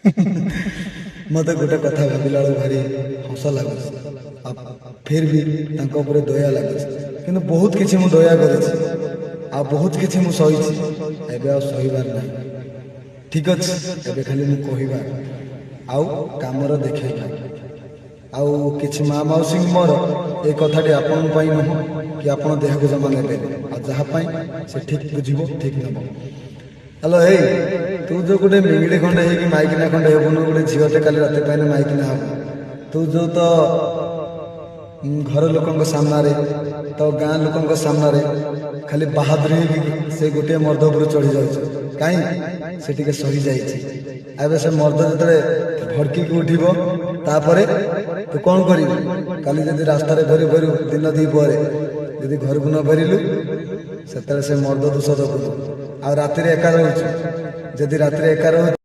मत गोटे कथा भाविला भारी हस लगुच फिर भी दया लगुच कि बहुत किसी मु दया कर बहुत किसी मु सही सहीबार ना ठीक अच्छे एवं खाली मु कहबार आउ कामर देखा आउ कि माँ मौसी मोर ये कथाटी आपण नुह कि आपण देह को जमा ने जहाँपाई से ठीक बुझे ठीक नब हेलो हे तू जो गोटे मिंगड़ी खंडे हो माइकिना खंडे हेबुनु गोटे झीलटे काली रात पाइन माइकिना हम तू जो तो घर लोक सामने तो गाँ लोक सामने खाली बहादुरी से गोटे मर्द उपर चढ़ी जाऊँ कहीं से सही जाए से मर्द जो भड़की उठब तापर तू कौन कर काली जब रास्ता फेर फेरु दिन दी पर यदि घर को न फेरिलु से मर्द दोष दबु आ राति एका रोच जदि राति एका रोच